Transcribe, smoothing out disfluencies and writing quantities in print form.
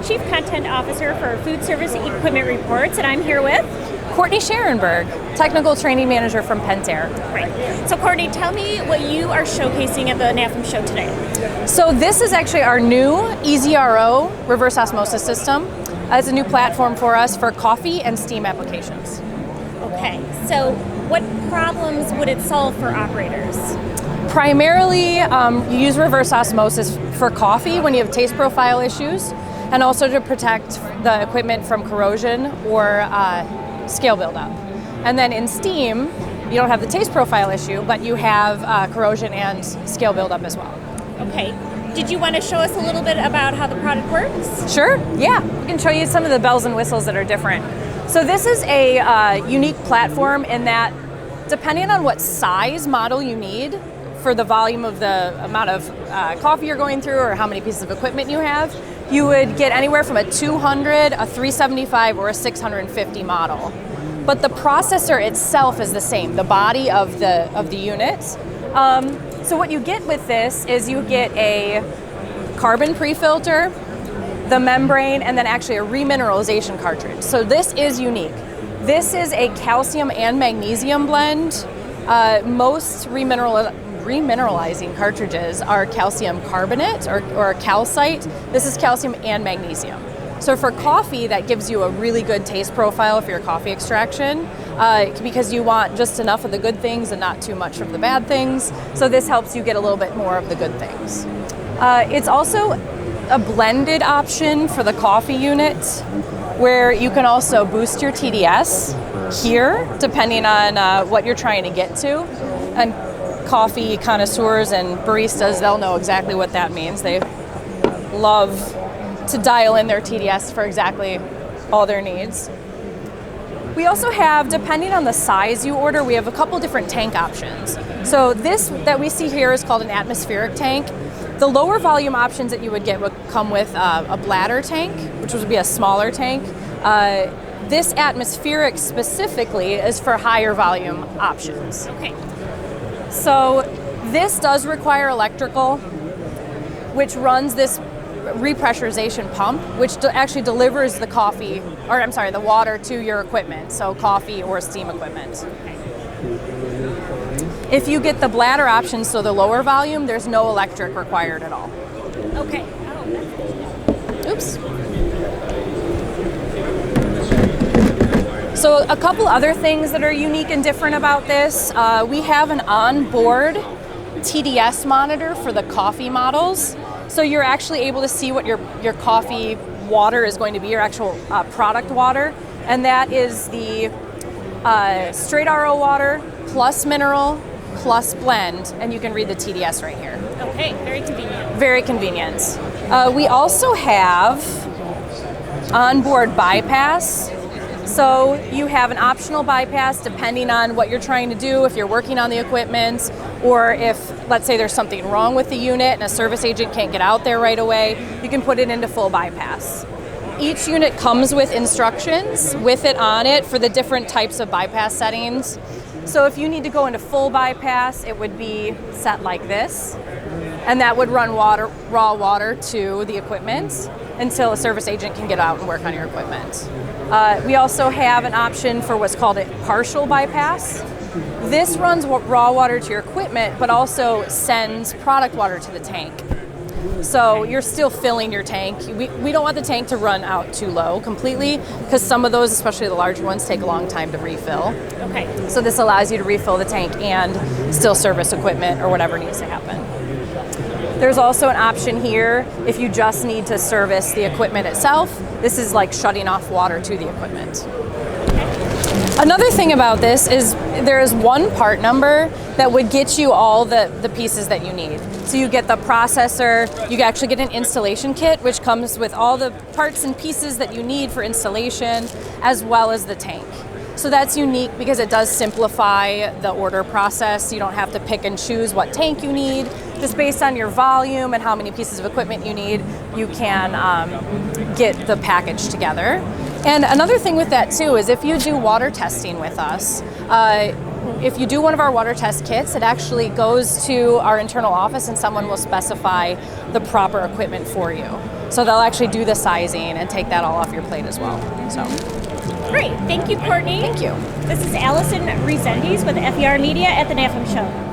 Chief Content Officer for Foodservice Equipment Reports, and I'm here with Courtney Scherenberg, Technical Training Manager from Pentair. Right. So Courtney, tell me what you are showcasing at the NAFEM show today. So this is actually our new EZRO reverse osmosis system. It's a new platform for us for coffee and steam applications. Okay, so what problems would it solve for operators? Primarily, you use reverse osmosis for coffee when you have taste profile issues, and also to protect the equipment from corrosion or scale buildup. And then in steam, you don't have the taste profile issue, but you have corrosion and scale buildup as well. Okay. Did you want to show us a little bit about how the product works? Sure, yeah. We can show you some of the bells and whistles that are different. So this is a unique platform in that depending on what size model you need for the volume of the amount of coffee you're going through or how many pieces of equipment you have, you would get anywhere from a 200, a 375, or a 650 model. But the processor itself is the same, the body of the unit. So what you get with this is you get a carbon pre-filter, the membrane, and then actually a remineralization cartridge. So this is unique. This is a calcium and magnesium blend. Most remineralizing cartridges are calcium carbonate or calcite. This is calcium and magnesium. So for coffee, that gives you a really good taste profile for your coffee extraction because you want just enough of the good things and not too much of the bad things. So this helps you get a little bit more of the good things. It's also a blended option for the coffee unit where you can also boost your TDS here depending on what you're trying to get to. And coffee connoisseurs and baristas, they'll know exactly what that means. They love to dial in their TDS for exactly all their needs. We also have, depending on the size you order, we have a couple different tank options. So this that we see here is called an atmospheric tank. The lower volume options that you would get would come with a bladder tank, which would be a smaller tank. This atmospheric specifically is for higher volume options. Okay. So this does require electrical, which runs this repressurization pump, which actually delivers the water to your equipment, so coffee or steam equipment. If you get the bladder option, so the lower volume, there's no electric required at all. Okay. Oops. So a couple other things that are unique and different about this, we have an onboard TDS monitor for the coffee models. So you're actually able to see what your coffee water is going to be, your actual product water. And that is the straight RO water plus mineral plus blend. And you can read the TDS right here. Okay, very convenient. Very convenient. We also have onboard bypass. So you have an optional bypass depending on what you're trying to do, if you're working on the equipment, or if, let's say there's something wrong with the unit and a service agent can't get out there right away, you can put it into full bypass. Each unit comes with instructions with it on it for the different types of bypass settings. So if you need to go into full bypass, it would be set like this, and that would run raw water to the equipment until a service agent can get out and work on your equipment. We also have an option for what's called a partial bypass. This runs raw water to your equipment, but also sends product water to the tank. So you're still filling your tank. We don't want the tank to run out too low completely, because some of those, especially the larger ones, take a long time to refill. Okay. So this allows you to refill the tank and still service equipment or whatever needs to happen. There's also an option here if you just need to service the equipment itself. This is like shutting off water to the equipment. Another thing about this is there is one part number that would get you all the pieces that you need. So you get the processor, you actually get an installation kit, which comes with all the parts and pieces that you need for installation, as well as the tank. So that's unique because it does simplify the order process. You don't have to pick and choose what tank you need. Just based on your volume and how many pieces of equipment you need, you can get the package together. And another thing with that too is if you do water testing with us, if you do one of our water test kits, it actually goes to our internal office and someone will specify the proper equipment for you. So they'll actually do the sizing and take that all off your plate as well. So Great. Thank you, Courtney. thank you. This is Allison Resendiz with FER Media at the NAFEM show.